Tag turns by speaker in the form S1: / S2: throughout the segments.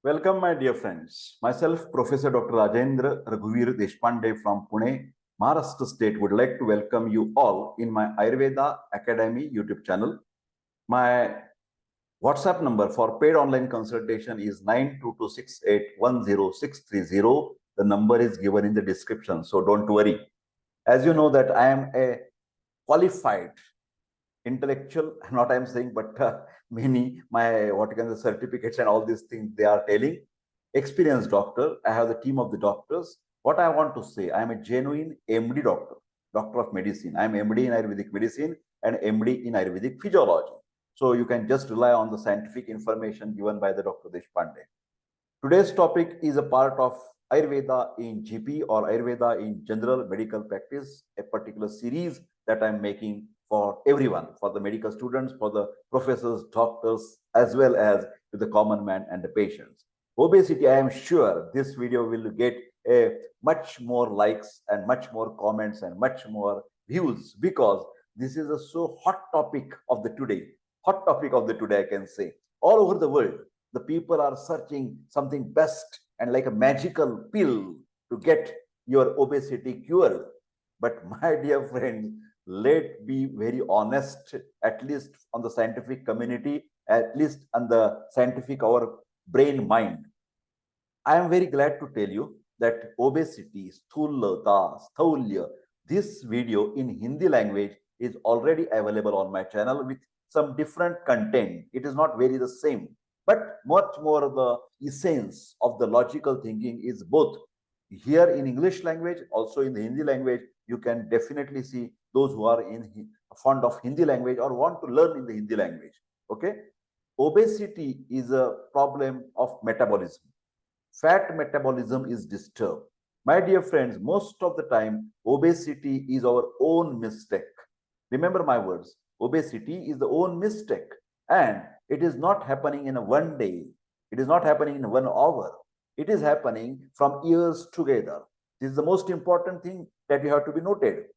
S1: Welcome, my dear friends. Myself, Professor Dr. Rajendra Raghuvir Deshpande from Pune, Maharashtra State, would like to welcome you all in my Ayurveda Academy YouTube channel. My WhatsApp number for paid online consultation is 9226810630. The number is given in the description, so don't worry. As you know that I am a qualified intellectual, not I'm saying, but many my what can the certificates and all these things they are telling. Experienced doctor. I have the team of the doctors. What I want to say, I am a genuine MD doctor, doctor of medicine. I am MD in Ayurvedic medicine and MD in Ayurvedic physiology. So you can just rely on the scientific information given by the Dr. Deshpande. Today's topic is a part of Ayurveda in GP or Ayurveda in general medical practice, a particular series that I'm making for everyone, for the medical students, for the professors, doctors, as well as to the common man and the patients. Obesity, I am sure this video will get a much more likes and much more comments and much more views because this is a so hot topic of the today. Hot topic of the today, I can say. All over the world, the people are searching something best and like a magical pill to get your obesity cured. But my dear friends, let's be very honest, at least on the scientific community, at least on the scientific our brain mind. I am very glad to tell you that obesity, sthulata, sthaulya, this video in Hindi language is already available on my channel with some different content. It is not very the same, but much more the essence of the logical thinking is both here in English language, also in the Hindi language. You can definitely see those who are fond of Hindi language or want to learn in the Hindi language. Okay, obesity is a problem of metabolism. Fat metabolism is disturbed. My dear friends, most of the time, obesity is our own mistake. Remember my words. Obesity is the own mistake, and it is not happening in a one day. It is not happening in 1 hour. It is happening from years together. This is the most important thing that you have to be noted.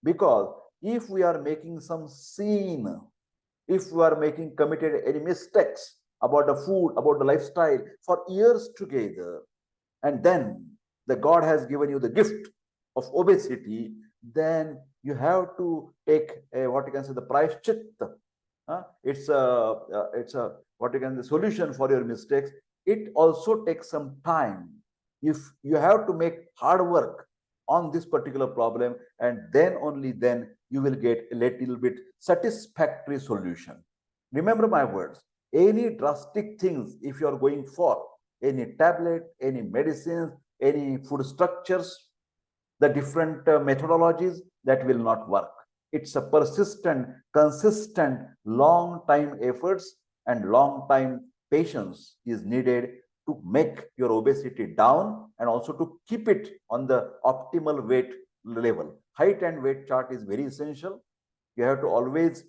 S1: Because if we are making some sin, if we are making committed any mistakes about the food, about the lifestyle for years together, and then the God has given you the gift of obesity, then you have to take what you can say the price chitta. It's a what you can the solution for your mistakes. It also takes some time. If you have to make hard work on this particular problem, and then only then you will get a little bit satisfactory solution. Remember my words. Any drastic things, if you are going for any tablet, any medicines, any food structures, the different methodologies, that will not work. It's a persistent, consistent, long time efforts and long time patience is needed to make your obesity down and also to keep it on the optimal weight level. Height and weight chart is very essential. You have to always,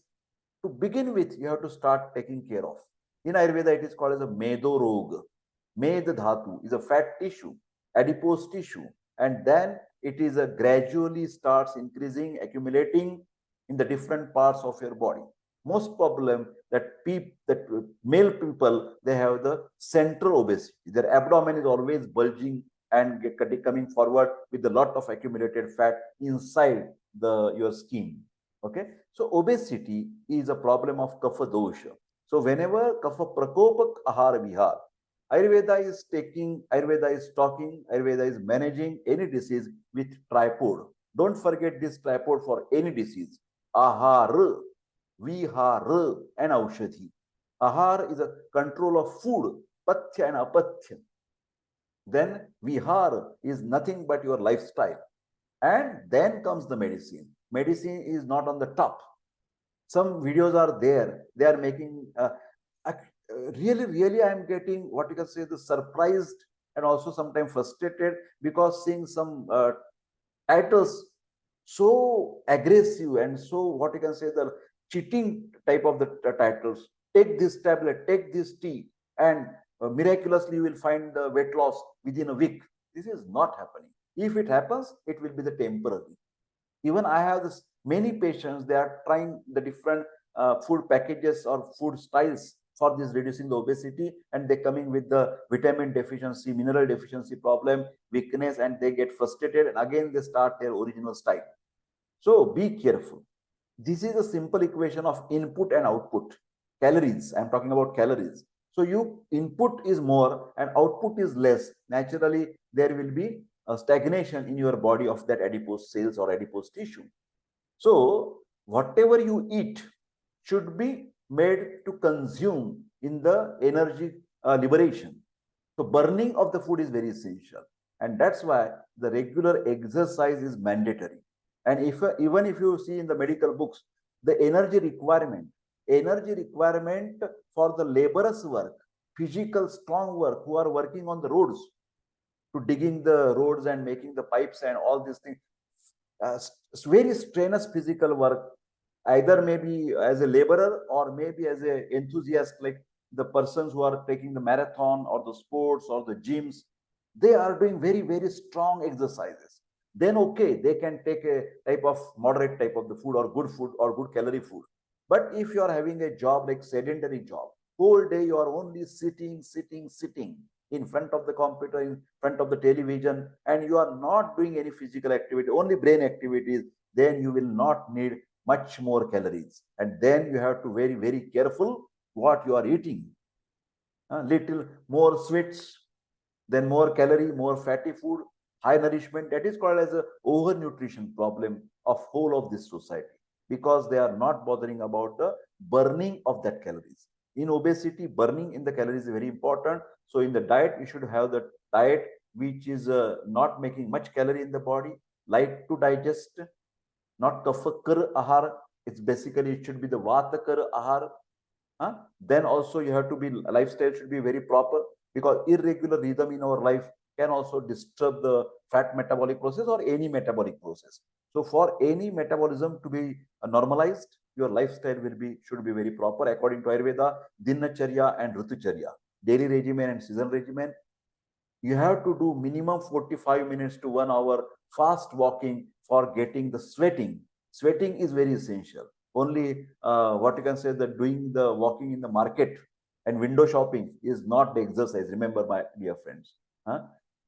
S1: to begin with, you have to start taking care of. In Ayurveda, it is called as a Medo Rog. Med Dhatu is a fat tissue, adipose tissue, and then it is a gradually starts increasing, accumulating in the different parts of your body. Most problem that male people, they have the central obesity. Their abdomen is always bulging and coming forward with a lot of accumulated fat inside your skin. Okay, so obesity is a problem of kapha dosha. So whenever kapha prakopak ahar vihar, Ayurveda is talking, Ayurveda is managing any disease with tripod. Don't forget this tripod for any disease. Ahar, vihar, and aushadhi. Ahar is a control of food, pathya and apathya. Then vihar is nothing but your lifestyle. And then comes the medicine. Medicine is not on the top. Some videos are there. They are making really I am getting what you can say the surprised and also sometimes frustrated because seeing some titles so aggressive and so what you can say the cheating type of the titles. Take this tablet, take this tea, and miraculously you will find the weight loss within a week. This is not happening. If it happens, it will be the temporary. Even I have this many patients, they are trying the different food packages or food styles for this reducing the obesity, and they're coming with the vitamin deficiency, mineral deficiency problem, weakness, and they get frustrated and again they start their original style. So be careful. This is a simple equation of input and output. Calories, I'm talking about calories. So you input is more and output is less. Naturally, there will be a stagnation in your body of that adipose cells or adipose tissue. So whatever you eat should be made to consume in the energy liberation. So burning of the food is very essential. And that's why the regular exercise is mandatory. And if even if you see in the medical books, the energy requirement for the laborers work, physical strong work who are working on the roads, to digging the roads and making the pipes and all these things, very strenuous physical work, either maybe as a laborer or maybe as an enthusiast, like the persons who are taking the marathon or the sports or the gyms, they are doing very, very strong exercises. Then okay, they can take a type of moderate type of the food or good calorie food. But if you are having a job like sedentary job, whole day you are only sitting in front of the computer, in front of the television, and you are not doing any physical activity, only brain activities, then you will not need much more calories. And then you have to very, very careful what you are eating. Little more sweets, then more calorie, more fatty food, high nourishment. That is called as a overnutrition problem of whole of this society, because they are not bothering about the burning of that calories. In obesity, burning in the calories is very important. So in the diet, you should have the diet which is not making much calorie in the body, light to digest, not kafakar ahar. It's basically, it should be the vatakar ahar. Then also you have to be, lifestyle should be very proper, because irregular rhythm in our life can also disturb the fat metabolic process or any metabolic process. So for any metabolism to be normalized, your lifestyle should be very proper according to Ayurveda, Dinacharya and Ritucharya, daily regimen and seasonal regimen. You have to do minimum 45 minutes to 1 hour fast walking for getting the sweating. Sweating is very essential. Only what you can say, that doing the walking in the market and window shopping is not the exercise. Remember, my dear friends.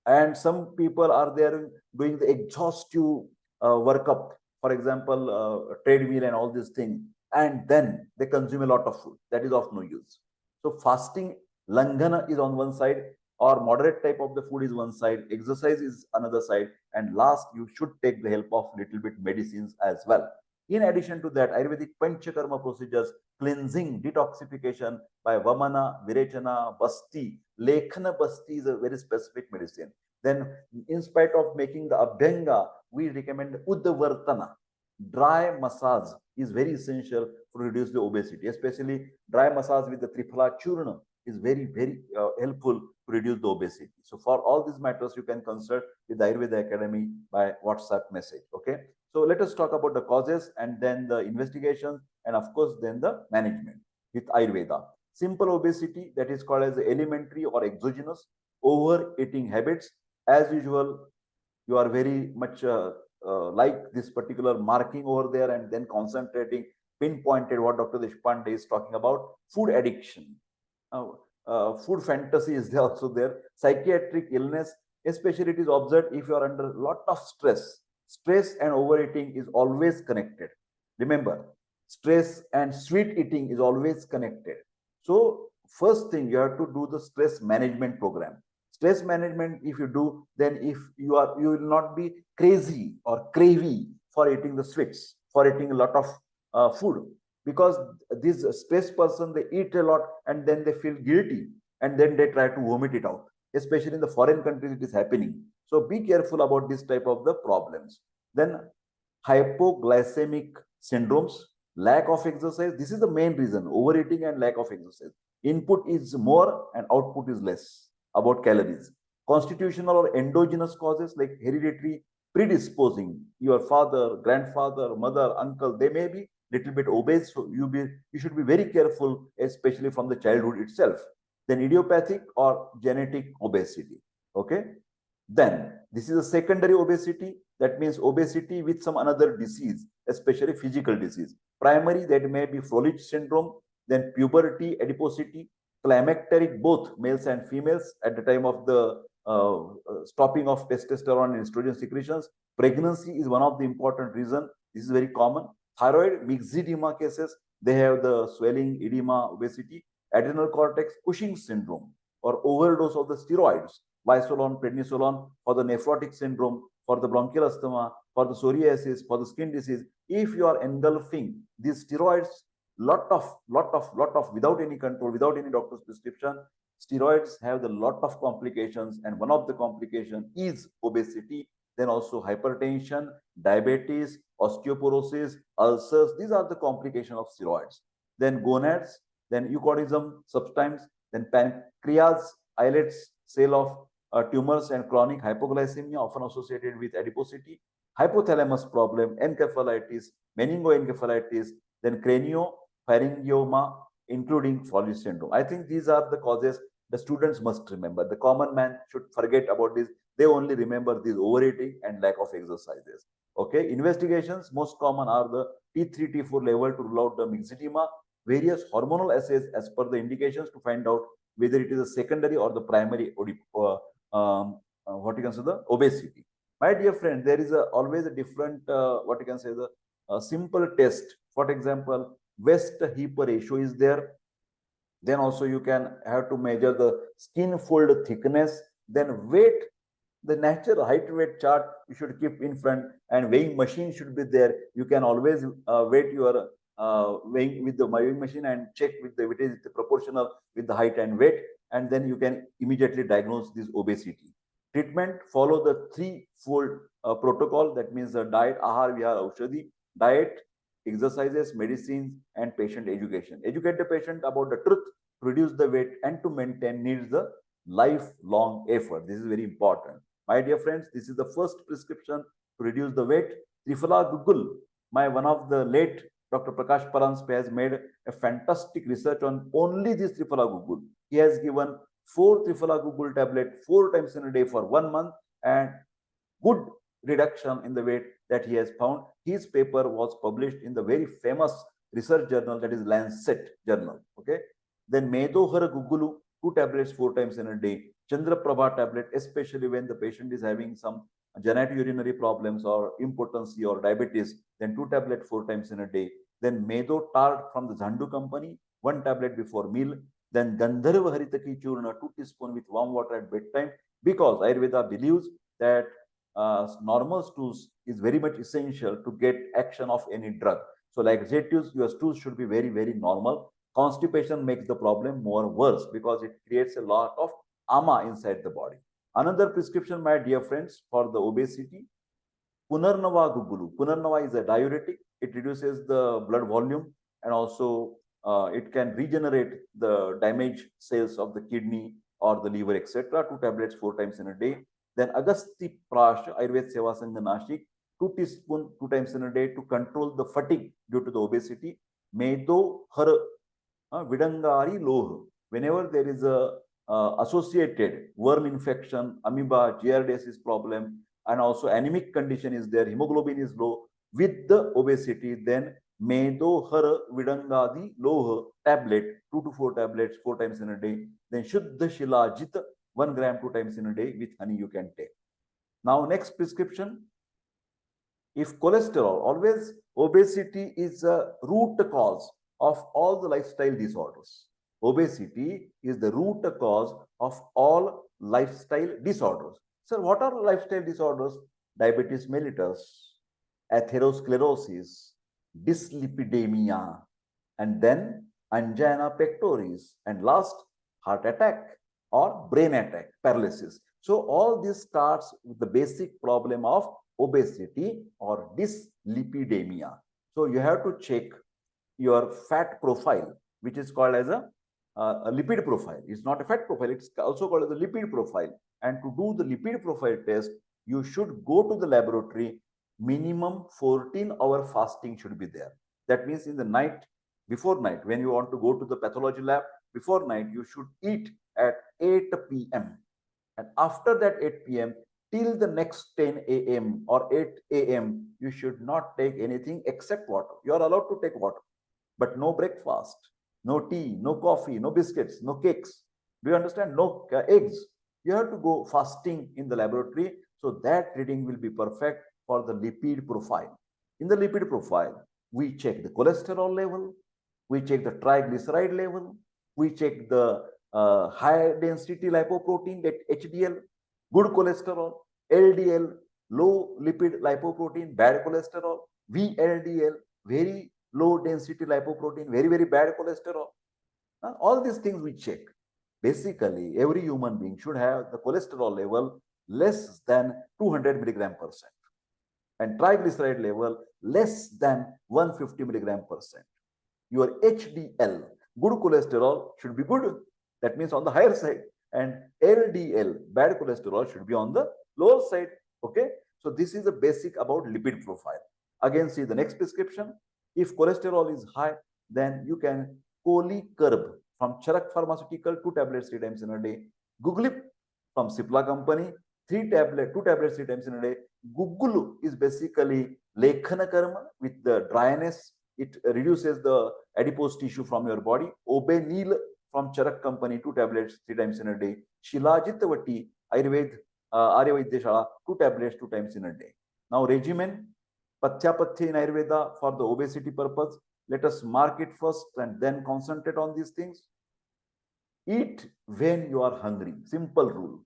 S1: And some people are there doing the exhaustive workup, for example, treadmill and all these things, and then they consume a lot of food. That is of no use. So fasting, langhana is on one side, or moderate type of the food is one side, exercise is another side, and last, you should take the help of little bit medicines as well. In addition to that, Ayurvedic Panchakarma procedures, cleansing, detoxification by Vamana, Virechana, Basti. Lekhana Basti is a very specific medicine. Then, in spite of making the Abhyanga, we recommend Uddhavartana. Dry massage is very essential to reduce the obesity, especially dry massage with the Triphala Churna is very, very helpful to reduce the obesity. So for all these matters, you can consult with the Ayurveda Academy by WhatsApp message. Okay. So let us talk about the causes and then the investigations, and of course, then the management with Ayurveda. Simple obesity, that is called as elementary or exogenous overeating habits. As usual, you are very much like this particular marking over there and then concentrating, pinpointed what Dr. Deshpande is talking about. Food addiction, food fantasy is also there. Psychiatric illness, especially it is observed if you are under a lot of stress. Stress and overeating is always connected. Remember, stress and sweet eating is always connected. So first thing, you have to do the stress management program. Stress management, if you do, then if you will not be crazy or cravey for eating the sweets, for eating a lot of food, because this stressed person, they eat a lot and then they feel guilty and then they try to vomit it out. Especially in the foreign countries, it is happening. So be careful about this type of the problems. Then hypoglycemic syndromes, lack of exercise. This is the main reason, overeating and lack of exercise. Input is more and output is less about calories. Constitutional or endogenous causes like hereditary predisposing, your father, grandfather, mother, uncle, they may be little bit obese. So you should be very careful, especially from the childhood itself. Then idiopathic or genetic obesity. Okay. Then this is a secondary obesity. That means obesity with some another disease, especially physical disease. Primary, that may be Froelich syndrome. then puberty, adiposity, climacteric, both males and females at the time of the stopping of testosterone and estrogen secretions. Pregnancy is one of the important reasons. This is very common. Thyroid, myxedema cases, they have the swelling, edema, obesity. Adrenal cortex, Cushing's syndrome, or overdose of the steroids, bisolone, prednisolone, for the nephrotic syndrome, for the bronchial asthma, for the psoriasis, for the skin disease. If you are engulfing these steroids, lot of, without any control, without any doctor's prescription, steroids have the lot of complications, and one of the complication is obesity. Then also hypertension, diabetes, osteoporosis, ulcers. These are the complications of steroids. Then gonads, then eucorism sometimes, then pancreas, islets, cell of tumors, and chronic hypoglycemia often associated with adiposity, hypothalamus problem, encephalitis, meningoencephalitis, then craniopharyngioma, including Fowler syndrome. I think these are the causes the students must remember. The common man should forget about this. They only remember this overeating and lack of exercises. Okay, investigations most common are the T3, T4 level to rule out the myxedema, various hormonal assays as per the indications to find out whether it is a secondary or the primary what you can say the obesity. My dear friend, there is always a different what you can say the simple test. For example, waist hip ratio is there. Then also you can have to measure the skin fold thickness. Then weight, the natural height weight chart you should keep in front, and weighing machine should be there. You can always weight your weighing with the weighing machine and check with the it is proportional with the height and weight, and then you can immediately diagnose this obesity. Treatment, follow the threefold protocol. That means the diet, ahar, vihar, aushadhi. Diet, exercises, medicines, and patient education. Educate the patient about the truth, reduce the weight, and to maintain needs the lifelong effort. This is very important. My dear friends, this is the first prescription to reduce the weight. Triphala Gugul, one of the late Dr. Prakash Paranspe has made a fantastic research on only this Triphala Gugul. He has given 4 Triphala Gugul tablet 4 times in a day for 1 month, and good reduction in the weight that he has found. His paper was published in the very famous research journal, that is Lancet journal. Okay. Then Medohara Gugulu, 2 tablets 4 times in a day. Chandraprabha tablet, especially when the patient is having some genitourinary problems or impotency or diabetes, then 2 tablets 4 times in a day. Then Medo Tart from the Zandu company, 1 tablet before meal. Then Gandharva Haritaki Churna, 2 teaspoons with warm water at bedtime, because Ayurveda believes that normal stools is very much essential to get action of any drug. So like Z-tools, your stools should be very, very normal. Constipation makes the problem more worse because it creates a lot of ama inside the body. Another prescription, my dear friends, for the obesity, Punarnava Gugulu. Punarnava is a diuretic. It reduces the blood volume, and also it can regenerate the damaged cells of the kidney or the liver, etc. 2 tablets 4 times in a day. Then Agasti Prash, Ayurved Seva Sangha Nashik, 2 teaspoons 2 times in a day to control the fatigue due to the obesity. Medo Har Vidangari Loh. Whenever there is a associated worm infection, amoeba, giardiasis problem, and also anemic condition is there, hemoglobin is low with the obesity, then Medo Har Vidangadi Loh tablet, 2 to 4 tablets 4 times in a day. Then Shuddha Shilajit, 1 gram 2 times in a day with honey you can take. Now next prescription, if cholesterol, always obesity is a root cause of all the lifestyle disorders. Obesity is the root cause of all lifestyle disorders. So what are lifestyle disorders? Diabetes mellitus, atherosclerosis, dyslipidemia, and then angina pectoris, and last, heart attack or brain attack, paralysis. So all this starts with the basic problem of obesity or dyslipidemia. So you have to check your fat profile, which is called as a lipid profile. It's not a fat profile, it's also called as a lipid profile. And to do the lipid profile test, you should go to the laboratory. Minimum 14-hour fasting should be there. That means in the night, before night, when you want to go to the pathology lab, before night, you should eat at 8 p.m. And after that 8 p.m. till the next 10 a.m. or 8 a.m., you should not take anything except water. You are allowed to take water, but no breakfast. no tea, no coffee, no biscuits, no cakes. Do you understand? No eggs. You have to go fasting in the laboratory. So that reading will be perfect for the lipid profile. In the lipid profile, we check the cholesterol level, we check the triglyceride level, we check the high density lipoprotein, that HDL, good cholesterol, LDL, low lipid lipoprotein, bad cholesterol, VLDL, very low density lipoprotein, very, very bad cholesterol. All these things we check. Basically, every human being should have the cholesterol level less than 200 milligram percent and triglyceride level less than 150 milligram percent. Your HDL, good cholesterol, should be good. That means on the higher side. And LDL, bad cholesterol, should be on the lower side. Okay. So this is the basic about lipid profile. Again, see the next prescription. If cholesterol is high, then you can Colicurb from Charak Pharmaceutical, 2 tablets 3 times in a day. Guglip from Cipla company, 2 tablets 3 times in a day. Gugulu is basically Lekhana Karma with the dryness. It reduces the adipose tissue from your body. Obenil from Charak company, 2 tablets 3 times in a day. Shilajitavati Ayurved Arya Vaidyashala, 2 tablets 2 times in a day. Now regimen, Pathyapathya in Ayurveda for the obesity purpose. Let us mark it first and then concentrate on these things. Eat when you are hungry. Simple rule.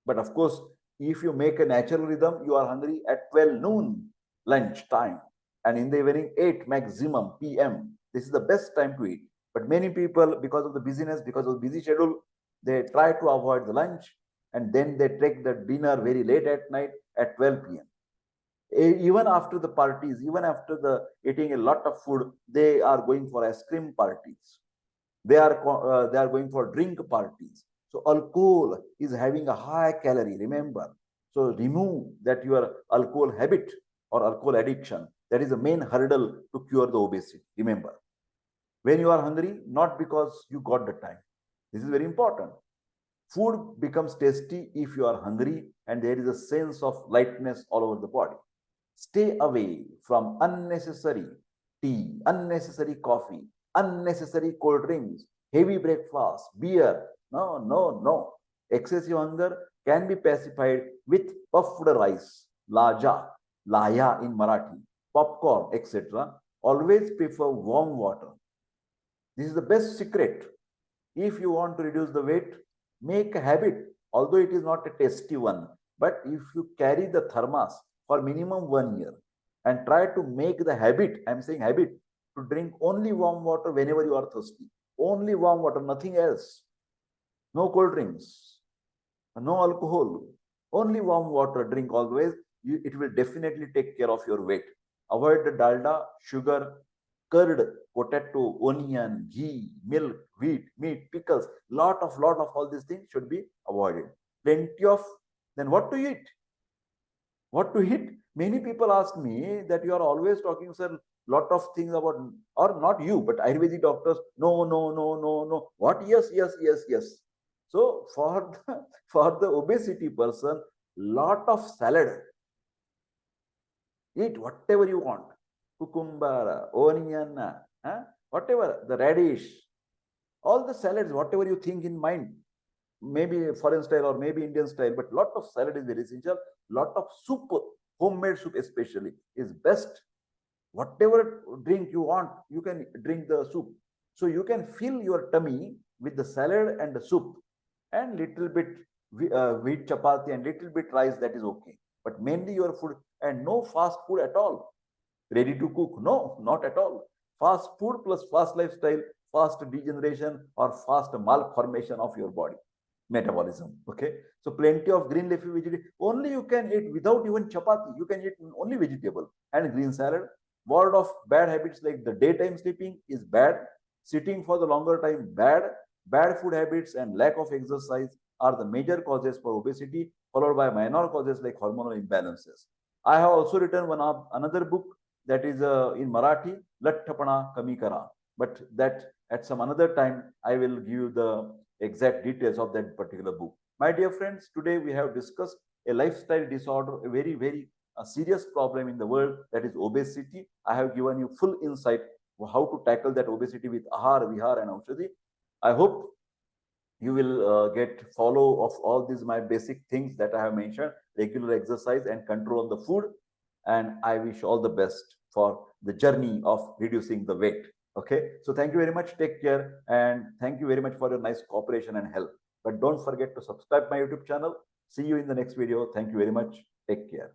S1: But of course, if you make a natural rhythm, you are hungry at 12 noon, lunch time. And in the evening, 8 maximum PM. This is the best time to eat. But many people, because of the busyness, because of the busy schedule, they try to avoid the lunch and then they take the dinner very late at night at 12 PM. Even after the parties, even after the eating a lot of food, they are going for ice cream parties. They are going for drink parties. So alcohol is having a high calorie, remember. So remove that your alcohol habit or alcohol addiction. That is the main hurdle to cure the obesity. Remember, when you are hungry, not because you got the time. This is very important. Food becomes tasty if you are hungry and there is a sense of lightness all over the body. Stay away from unnecessary tea, unnecessary coffee, unnecessary cold drinks, heavy breakfast, beer. No, no, no. Excessive hunger can be pacified with puffed rice, laja, laya in Marathi, popcorn, etc. Always prefer warm water. This is the best secret. If you want to reduce the weight, make a habit, although it is not a tasty one. But if you carry the thermos for minimum 1 year and try to make the habit, I'm saying habit, to drink only warm water whenever you are thirsty. Only warm water, nothing else. No cold drinks, no alcohol, only warm water, drink always. It will definitely take care of your weight. Avoid the dalda, sugar, curd, potato, onion, ghee, milk, wheat, meat, pickles. Lot of all these things should be avoided. Plenty of, then what to eat? What to eat? Many people ask me that you are always talking, sir, lot of things about, or not you, but Ayurvedic doctors. No, no, no, no, no. What? Yes, yes, yes, yes. So for the, for the obesity person, lot of salad. Eat whatever you want. Cucumber, onion, whatever, the radish, all the salads, whatever you think in mind, maybe foreign style or maybe Indian style, but lot of salad is very essential. Lot of soup, homemade soup especially, is best. Whatever drink you want, you can drink the soup. So you can fill your tummy with the salad and the soup and little bit wheat chapati and little bit rice, that is okay. But mainly your food, and no fast food at all. Ready to cook? No, not at all. Fast food plus fast lifestyle, fast degeneration or fast malformation of your body metabolism. Okay, so plenty of green leafy vegetable. Only you can eat without even chapati. You can eat only vegetable and green salad. Ward of bad habits like the daytime sleeping is bad. Sitting for the longer time bad. Bad food habits and lack of exercise are the major causes for obesity, followed by minor causes like hormonal imbalances. I have also written another book that is in Marathi, Lattapana Kami Kara. But that at some another time, I will give you the exact details of that particular book. My dear friends, today we have discussed a lifestyle disorder, a very, very serious problem in the world, that is obesity. I have given you full insight how to tackle that obesity with Ahar, Vihar, and Aushadhi. I hope you will get follow of all these my basic things that I have mentioned, regular exercise and control on the food. And I wish all the best for the journey of reducing the weight. Okay. So thank you very much. Take care. And thank you very much for your nice cooperation and help. But don't forget to subscribe my YouTube channel. See you in the next video. Thank you very much. Take care.